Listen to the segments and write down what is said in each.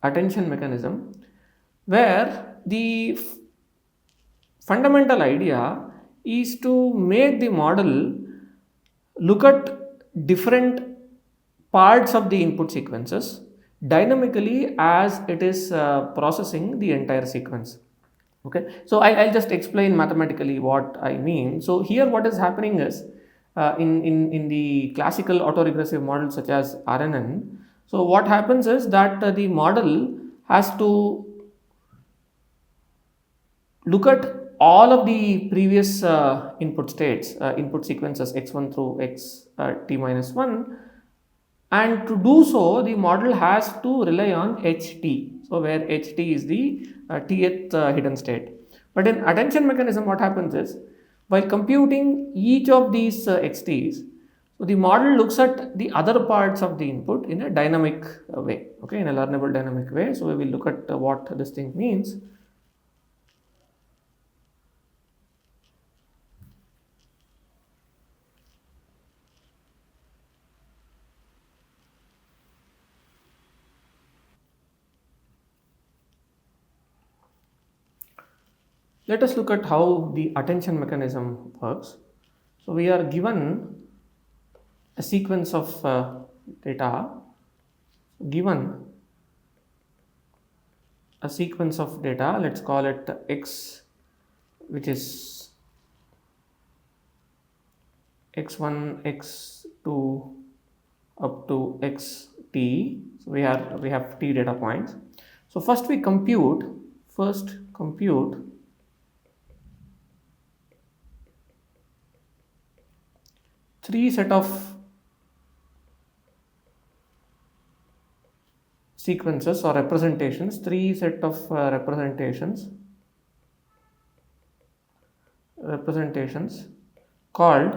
attention mechanism, where the fundamental idea is to make the model look at different parts of the input sequences dynamically as it is processing the entire sequence. Okay, so I'll just explain mathematically what I mean. So here what is happening is, in the classical autoregressive models such as RNN, so what happens is that the model has to look at all of the previous input states, input sequences x1 through x t minus 1, and to do so the model has to rely on ht, so where ht is the tth hidden state. But in attention mechanism what happens is, while computing each of these xt's, so the model looks at the other parts of the input in a dynamic way, okay, in a learnable dynamic way. So we will look at what this thing means. Let us look at how the attention mechanism works. So we are given a sequence of data, given a sequence of data, let's call it x, which is x1, x2 up to xt. So we have t data points. So first compute three set of sequences or representations, three set of representations called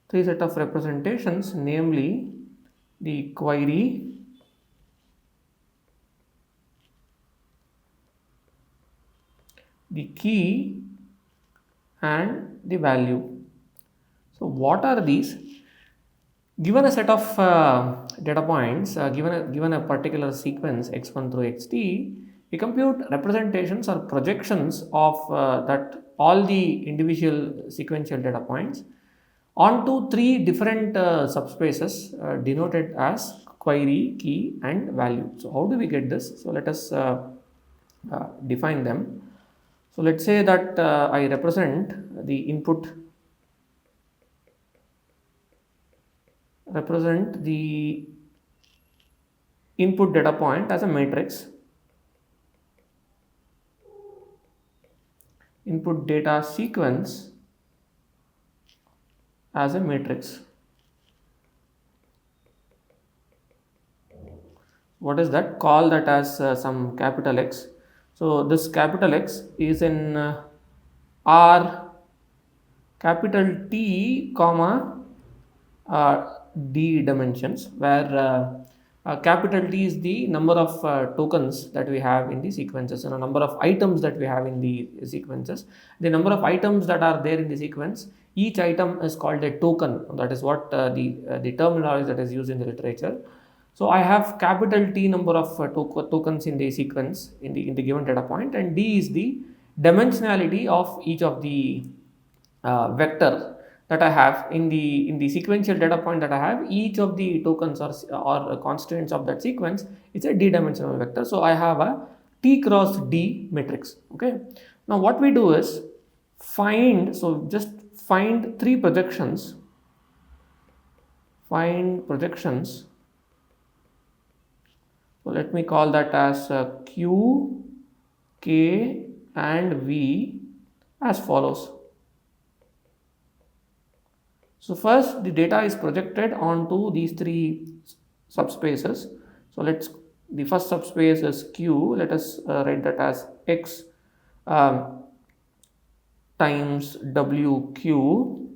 three set of representations, namely the query, the key, and the value. So what are these? Given a set of data points, given a particular sequence x1 through xt, we compute representations or projections of that all the individual sequential data points onto three different subspaces denoted as query, key, and value. So how do we get this? So let us define them. So let's say that I represent the input, data point as a matrix, input data sequence as a matrix. What is that? Call that as some capital X. So this capital X is in R capital T comma D dimensions, where capital T is the number of tokens that we have in the sequences and a number of items that we have in the sequences. The number of items that are there in the sequence, each item is called a token. That is what the terminology that is used in the literature. So I have capital T number of tokens in the sequence in the given data point, and D is the dimensionality of each of the vector that I have in the sequential data point that I have. Each of the tokens or constraints of that sequence is a d-dimensional vector. So I have a T cross D matrix. Okay. Now what we do is just find three projections. Find projections. So let me call that as Q, K, and V as follows. So first the data is projected onto these three subspaces. So the first subspace is Q. Let us write that as X times WQ,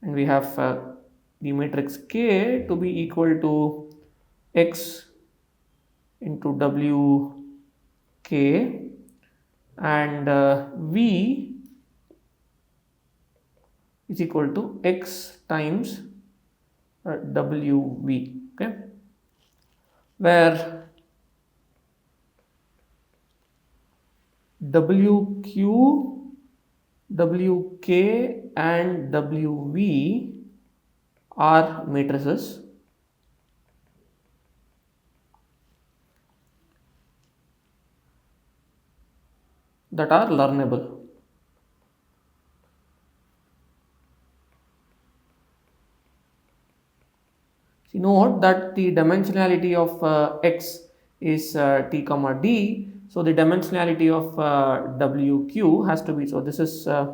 and we have the matrix K to be equal to X into WK, and V is equal to X times WV. Okay. where WQ, WK and WV are matrices that are learnable. See, note that the dimensionality of X is T comma D. So the dimensionality of WQ has to be, so this is, if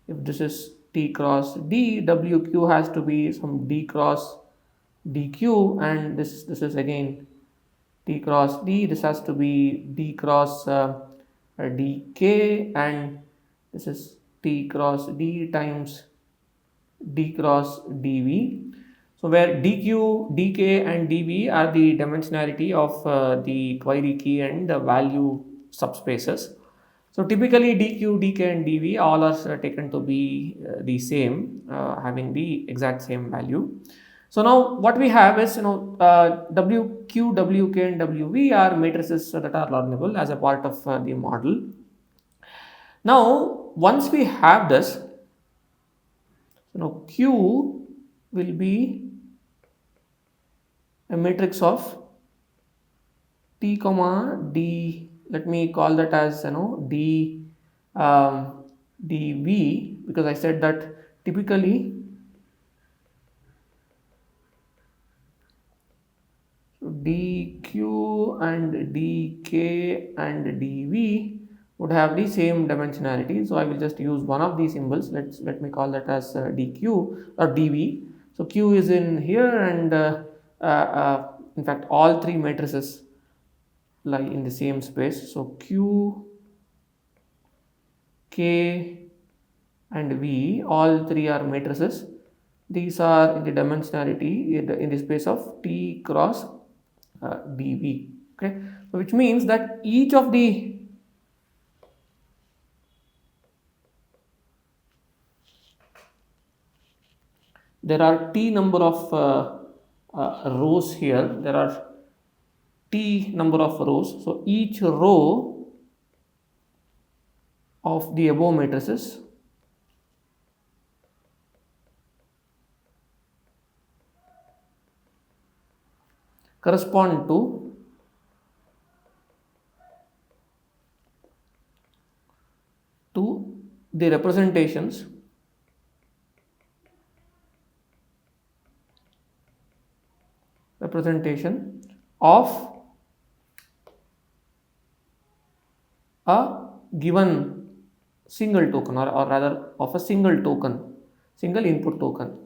this is T cross D, WQ has to be some D cross DQ, and this is again T cross D, this has to be D cross DK, and this is T cross D times D cross dV. So where dq, dk and dv are the dimensionality of the query key and the value subspaces. So typically dq, dk and dv all are taken to be the same, having the exact same value. So now what we have is, wq, wk and wv are matrices that are learnable as a part of the model. Now once we have this, Q will be a matrix of T comma D. Let me call that as D dV, because I said that typically dq and dk and dv would have the same dimensionality. So I will just use one of these symbols. Let me call that as dq or dv. So q is in here, and in fact all three matrices lie in the same space. So q, k and v, all three are matrices. These are in the dimensionality in the space of T cross dv. Okay, so which means that each of the there are T number of rows here. There are T number of rows. So each row of the above matrices correspond to the representation of a given single token, or rather of a single token, single input token.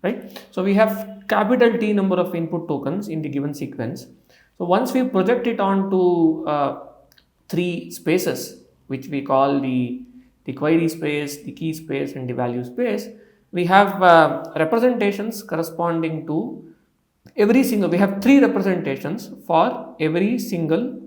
Right? So we have capital T number of input tokens in the given sequence. So once we project it onto three spaces, which we call the query space, the key space and the value space, we have representations corresponding to every single, we have three representations for every single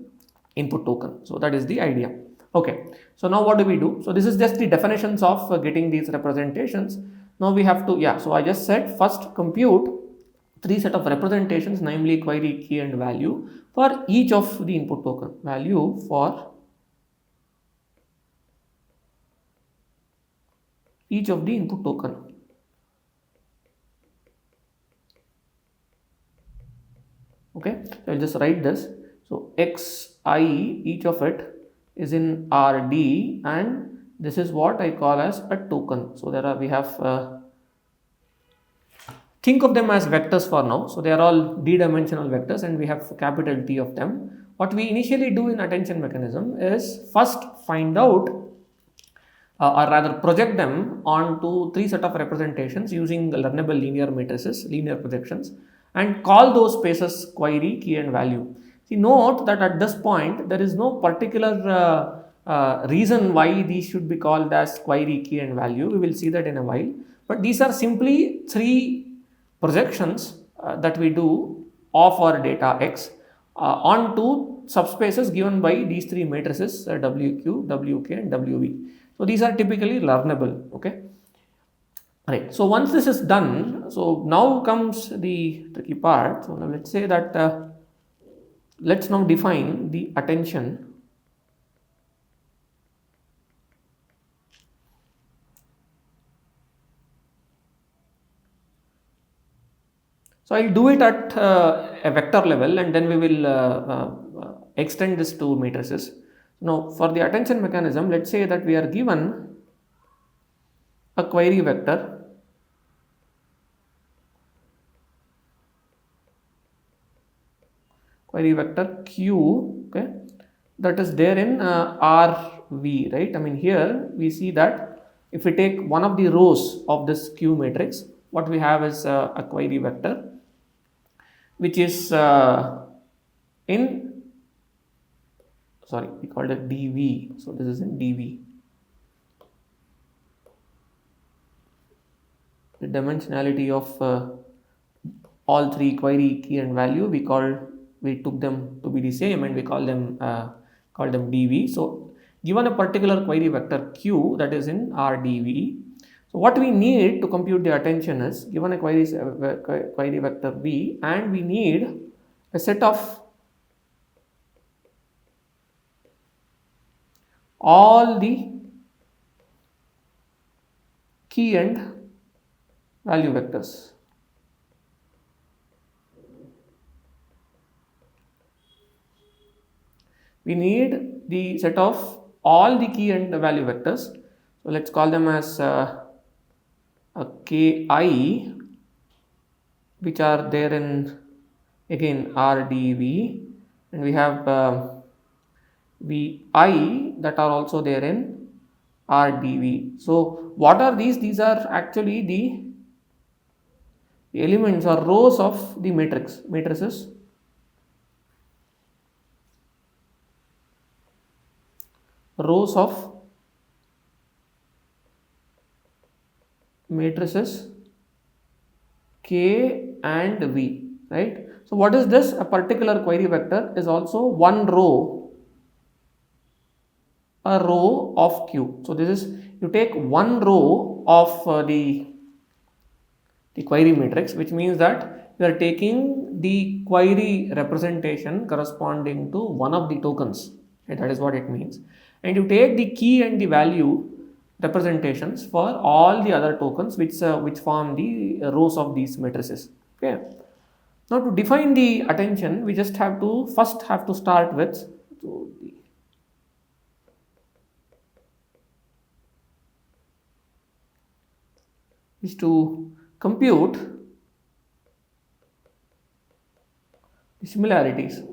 input token. So that is the idea. Okay, so now what do we do? So this is just the definitions of getting these representations. Now we have to, so I just said first compute three set of representations, namely query, key and value for each of the input token, value for each of the input token. Okay, so I'll just write this. So xi, each of it is in RD, and this is what I call as a token. So there are, we have think of them as vectors for now. So they are all d-dimensional vectors, and we have capital T of them. What we initially do in attention mechanism is first find out or rather project them onto three set of representations using learnable linear matrices, linear projections, and call those spaces query, key and value. See, note that at this point there is no particular reason why these should be called as query, key and value. We will see that in a while, but these are simply three projections that we do of our data X onto subspaces given by these three matrices WQ, WK and WV. So these are typically learnable. Okay. Right. So once this is done, so now comes the tricky part. So now let's say that let's now define the attention. So I'll do it at a vector level, and then we will extend this to matrices. Now for the attention mechanism, let's say that we are given a query vector q, okay, that is there in rv, right? I mean, here we see that if we take one of the rows of this q matrix, what we have is a query vector which is in, sorry, we called it dv, so this is in dv. The dimensionality of all three query, key and value, we took them to be the same, and we call them dv. So given a particular query vector q that is in rdv, so what we need to compute the attention is given a query vector v, and we need a set of all the key and value vectors. We need the set of all the key and value vectors. So let's call them as a ki, which are there in again rdv, and we have vi that are also there in rdv. So what are these? These are actually the elements or rows of the matrices. Rows of matrices k and v, right? So what is this? A particular query vector is also one row, a row of q. So this is, you take one row of the query matrix, which means that you are taking the query representation corresponding to one of the tokens, right? That is what it means. And you take the key and the value representations for all the other tokens which form the rows of these matrices. Okay. Now to define the attention, we just have to start with, so is to compute the similarities.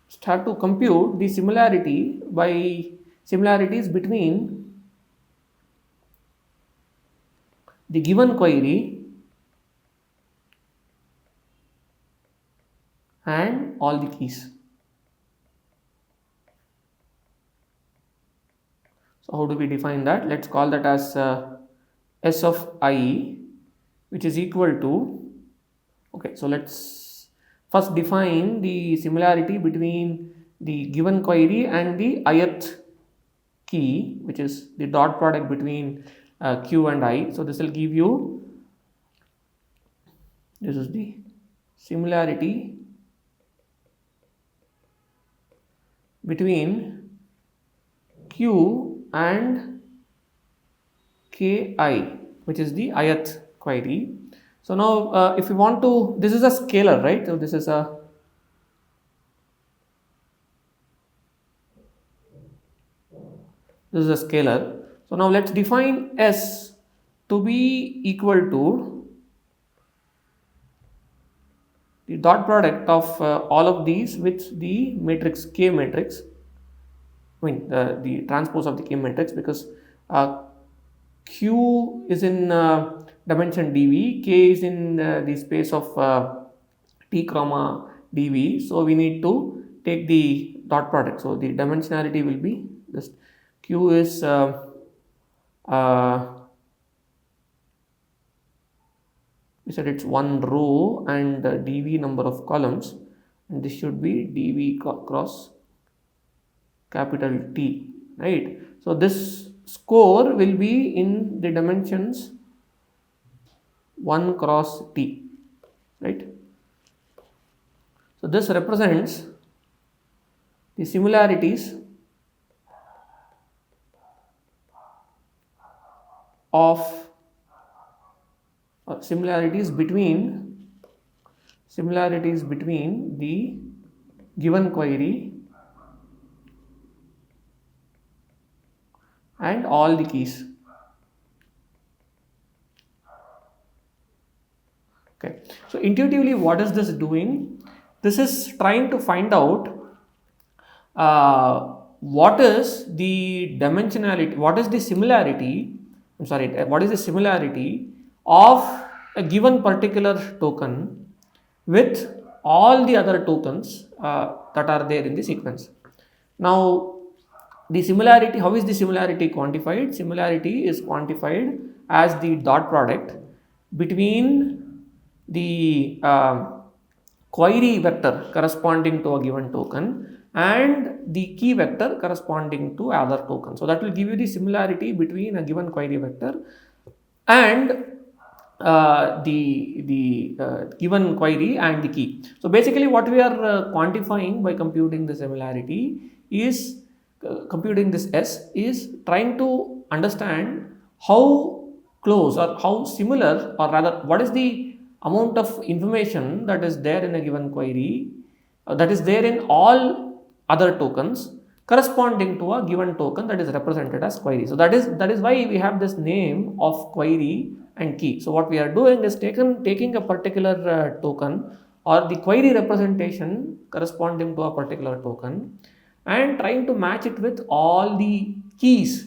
Just have to compute the similarities between the given query and all the keys. So how do we define that? Let's call that as s of I, which is equal to, okay, so let's first define the similarity between the given query and the ith key, which is the dot product between q and I. So this will give you, this is the similarity between q and ki, which is the ith query. So now if you want to, this is a scalar, right? So this is a scalar. So now let's define s to be equal to the dot product of all of these with the matrix K matrix, I mean the transpose of the K matrix, because Q is in dimension dv, K is in the space of t comma dv, so we need to take the dot product. So the dimensionality will be this, Q is we said it's one row and dv number of columns, and this should be dv cross capital T, right? So this score will be in the dimensions 1 cross T, right? So this represents the similarities of similarities between the given query and all the keys. Okay, so intuitively, what is this doing? This is trying to find out what is the dimensionality, what is the similarity, I'm sorry, what is the similarity of a given particular token with all the other tokens that are there in the sequence. Now, the similarity, how is the similarity quantified? Similarity is quantified as the dot product between the query vector corresponding to a given token and the key vector corresponding to other token. So that will give you the similarity between a given query vector and the given query and the key. So basically what we are quantifying by computing the similarity is computing this S is trying to understand how close or how similar, or rather what is the amount of information that is there in a given query that is there in all other tokens corresponding to a given token that is represented as query. So that is why we have this name of query and key. So what we are doing is taking a particular token or the query representation corresponding to a particular token and trying to match it with all the keys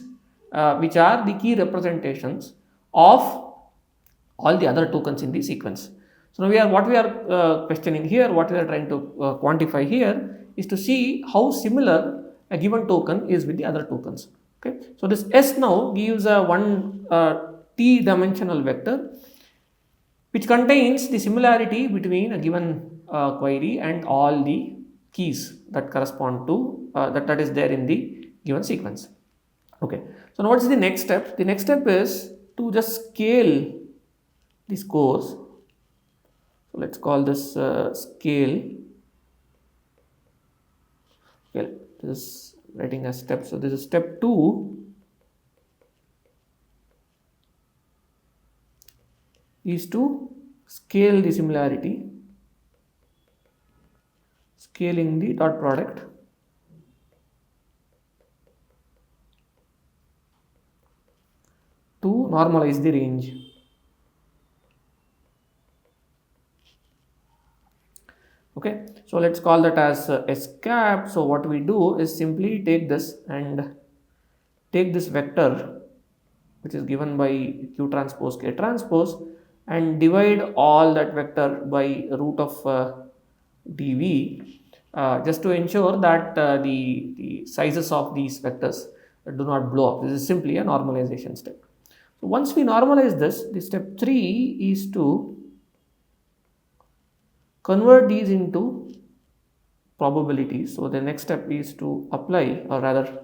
which are the key representations of all the other tokens in the sequence. So now what we are questioning here, what we are trying to quantify here is to see how similar a given token is with the other tokens. Okay, so this S now gives a one T dimensional vector which contains the similarity between a given query and all the keys that correspond to that is there in the given sequence. Okay, so now what is the next step? The next step is to just scale the scores. So let's call this scale. Okay, this is writing as step. So this is step 2 is to scale the similarity, scaling the dot product to normalize the range. Okay, so let's call that as S cap. So what we do is simply take this and take this vector which is given by Q transpose K transpose and divide all that vector by root of dv just to ensure that the sizes of these vectors do not blow up. This is simply a normalization step. So once we normalize this, the step 3 is to convert these into probabilities. So the next step is to apply, or rather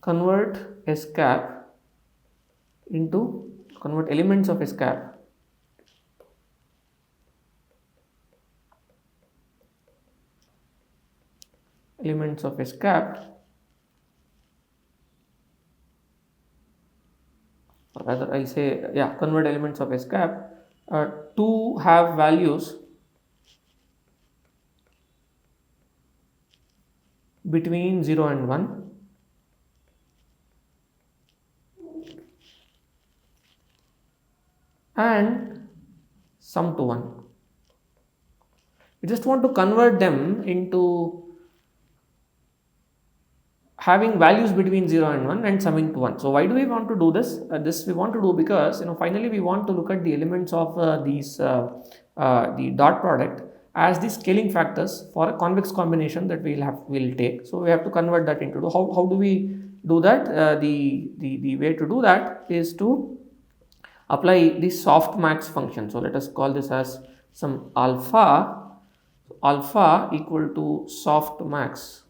convert S cap into, convert elements of S cap or rather I say, yeah, convert elements of S cap to have values between 0 and 1 and sum to 1. We just want to convert them into having values between 0 and 1 and summing to 1. So why do we want to do this? This we want to do because finally we want to look at the elements of the dot product as the scaling factors for a convex combination that we'll take. So we have to convert that into how do we do that? The way to do that is to apply the softmax function. So let us call this as some alpha equal to softmax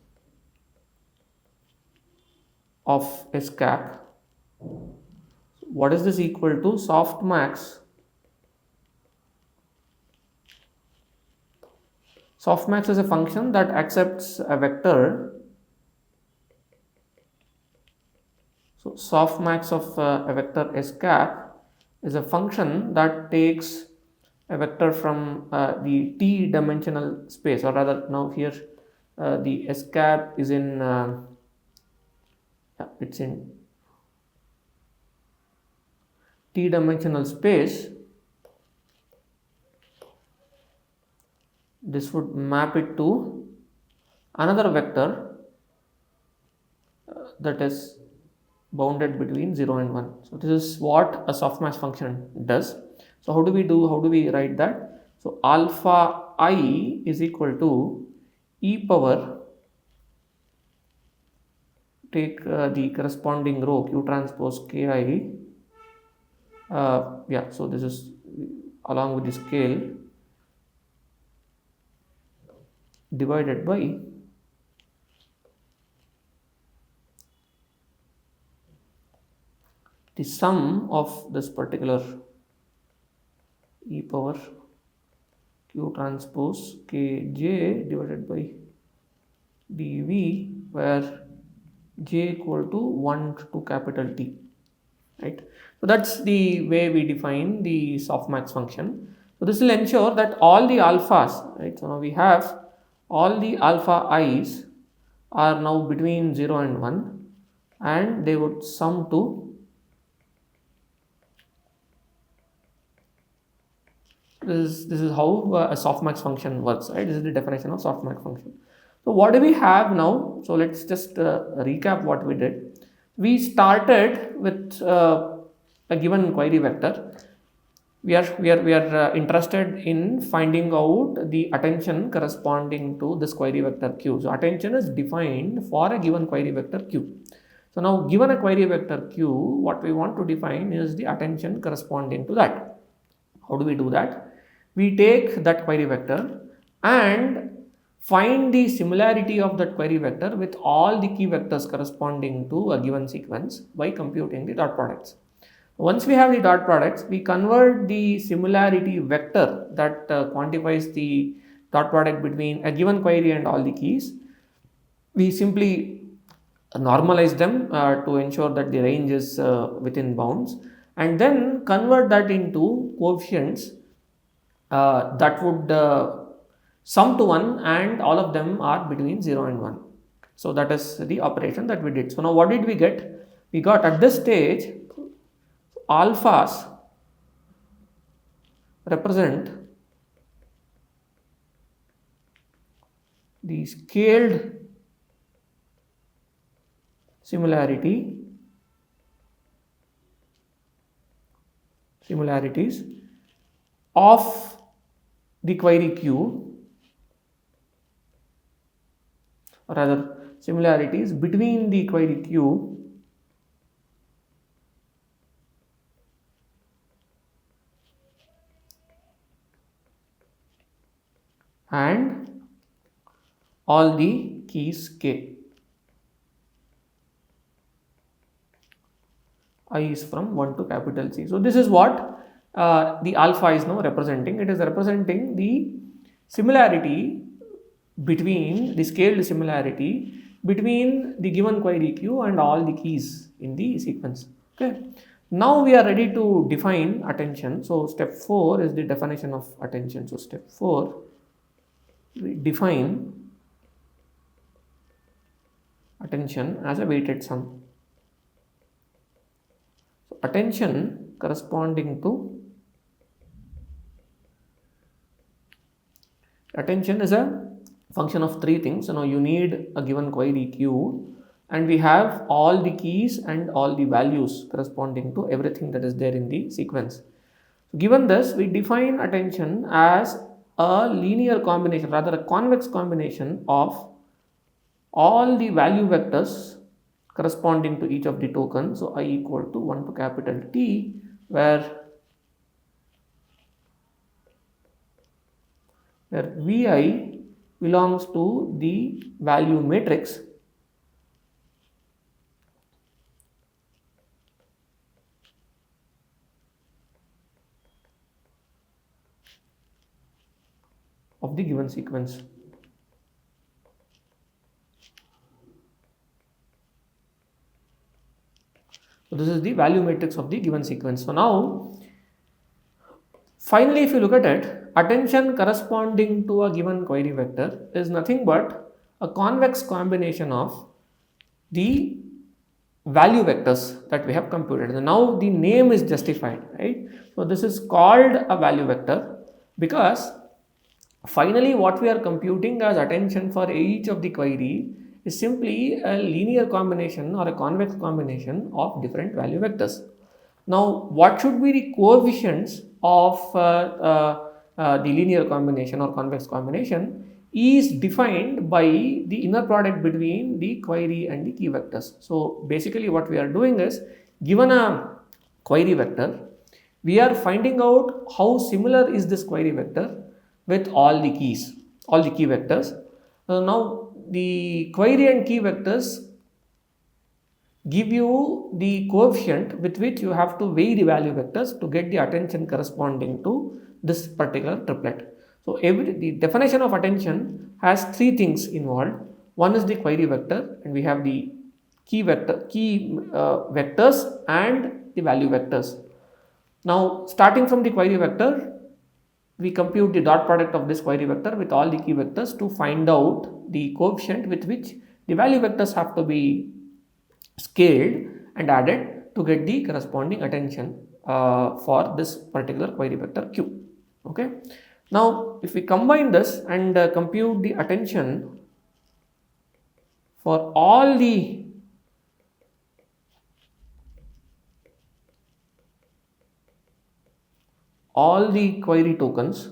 of S cap. What is this equal to? Softmax. Softmax is a function that accepts a vector. So softmax of a vector S cap is a function that takes a vector from the t dimensional space, or rather now here the S cap is in it's in t dimensional space. This would map it to another vector that is bounded between 0 and 1. So this is what a softmax function does. So how do we write that? So alpha I is equal to e power, take the corresponding row q transpose ki, yeah, so this is along with the scale divided by the sum of this particular e power q transpose kj divided by dv, where j equal to 1 to capital T, right? So that's the way we define the softmax function. So this will ensure that all the alphas, right? So now we have all the alpha i's are now between 0 and 1, and they would sum to this is how a softmax function works, right? This is the definition of softmax function. So what do we have now? So let's just recap what we did. We started with a given query vector. We are interested in finding out the attention corresponding to this query vector q. So attention is defined for a given query vector q. So now, given a query vector q, what we want to define is the attention corresponding to that. How do we do that? We take that query vector and find the similarity of that query vector with all the key vectors corresponding to a given sequence by computing the dot products. Once we have the dot products, we convert the similarity vector that quantifies the dot product between a given query and all the keys. We simply normalize them to ensure that the range is within bounds, and then convert that into coefficients that would sum to 1, and all of them are between 0 and 1. So that is the operation that we did. So now what did we get? We got at this stage alphas represent the scaled similarities of the query q, or rather similarities between the query q and all the keys k. I is from 1 to capital C. So this is what the alpha is now representing. It is representing the similarity between the scaled similarity between the given query q and all the keys in the sequence. Okay. Now we are ready to define attention. So step 4 is the definition of attention. So step 4, we define attention as a weighted sum. So attention corresponding to attention is a function of 3 things. So now you need a given query q, and we have all the keys and all the values corresponding to everything that is there in the sequence. So given this, we define attention as a linear combination, rather a convex combination of all the value vectors corresponding to each of the tokens. So I equal to 1 to capital T, where where Vi belongs to the value matrix of the given sequence. So this is the value matrix of the given sequence. So now, finally, if you look at it, attention corresponding to a given query vector is nothing but a convex combination of the value vectors that we have computed. And now the name is justified, right? So this is called a value vector because finally what we are computing as attention for each of the query is simply a linear combination or a convex combination of different value vectors. Now, what should be the coefficients of the linear combination or convex combination is defined by the inner product between the query and the key vectors. So, basically what we are doing is, given a query vector, we are finding out how similar is this query vector with all the keys, all the key vectors. Now, the query and key vectors give you the coefficient with which you have to weigh the value vectors to get the attention corresponding to this particular triplet. So the definition of attention has three things involved. One is the query vector, and we have the key vectors and the value vectors. Now, starting from the query vector, we compute the dot product of this query vector with all the key vectors to find out the coefficient with which the value vectors have to be scaled and added to get the corresponding attention for this particular query vector Q. Okay. Now, if we combine this and compute the attention for all the query tokens.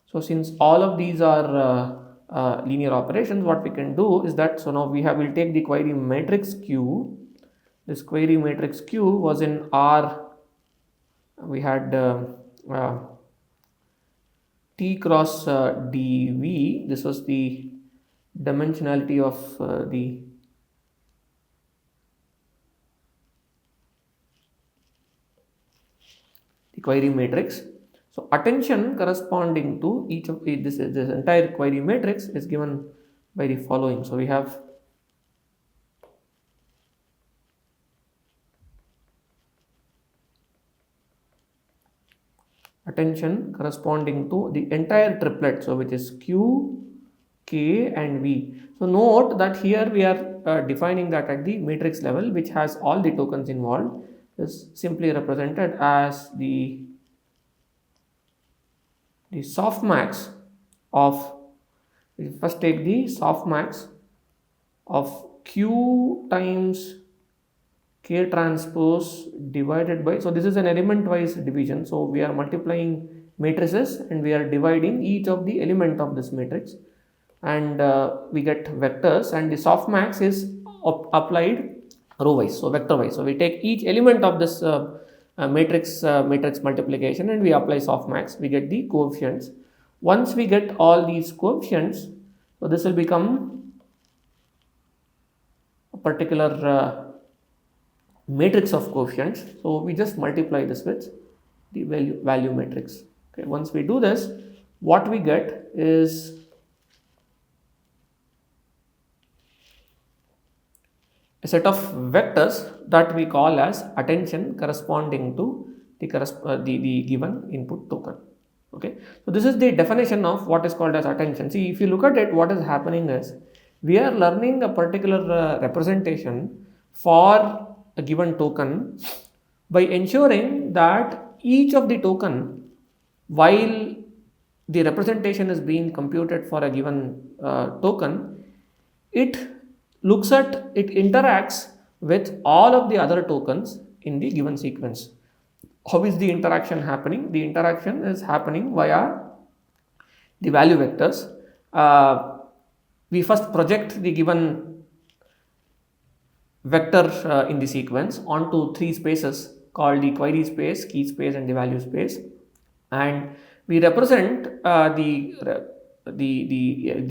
So since all of these are linear operations, what we can do is that, so now we'll take the query matrix Q. This query matrix Q was in R. We had T cross dV. This was the dimensionality of the query matrix. So attention corresponding to each of this entire query matrix is given by the following. So we have attention corresponding to the entire triplet, so which is Q, K and V. So note that here we are defining that at the matrix level, which has all the tokens involved, is simply represented as the softmax of, we first take the softmax of Q times K transpose divided by, so this is an element wise division, so we are multiplying matrices and we are dividing each of the element of this matrix, and we get vectors, and the softmax is applied row wise, so vector wise. So we take each element of this matrix multiplication and we apply softmax, we get the coefficients. Once we get all these coefficients, so this will become a particular matrix of coefficients. So we just multiply this with the value matrix. Okay, once we do this, what we get is a set of vectors that we call as attention corresponding to the given input token. Okay, so this is the definition of what is called as attention. See, if you look at it, what is happening is we are learning a particular representation for a given token by ensuring that each of the token, while the representation is being computed for a given token, it interacts with all of the other tokens in the given sequence. How is the interaction happening? The interaction is happening via the value vectors. We first project the given vector in the sequence onto three spaces called the query space, key space and the value space. and we represent the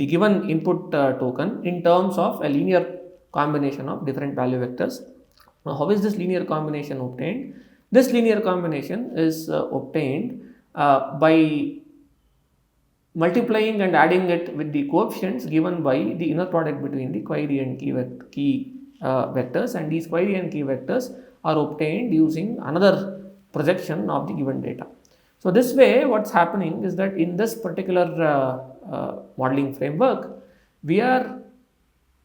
given input token in terms of a linear combination of different value vectors. Now, how is this linear combination obtained? This linear combination is obtained by multiplying and adding it with the coefficients given by the inner product between the query and key vectors, and these query and key vectors are obtained using another projection of the given data. So this way what's happening is that in this particular modeling framework, we are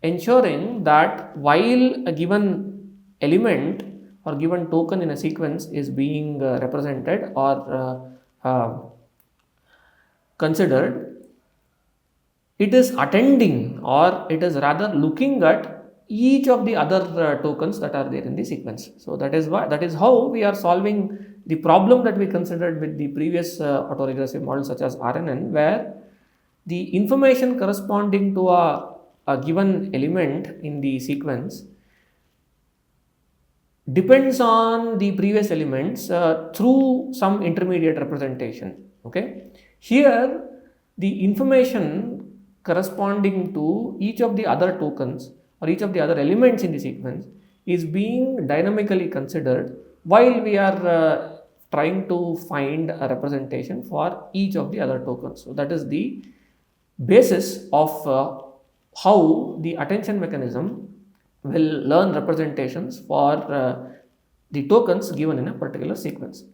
ensuring that while a given element or given token in a sequence is being represented or considered, it is attending, or it is rather looking at each of the other tokens that are there in the sequence. So that is how we are solving the problem that we considered with the previous autoregressive model such as RNN, where the information corresponding to a given element in the sequence depends on the previous elements through some intermediate representation. Okay, here the information corresponding to each of the other tokens or each of the other elements in the sequence is being dynamically considered while we are trying to find a representation for each of the other tokens. So that is the basis of how the attention mechanism will learn representations for the tokens given in a particular sequence.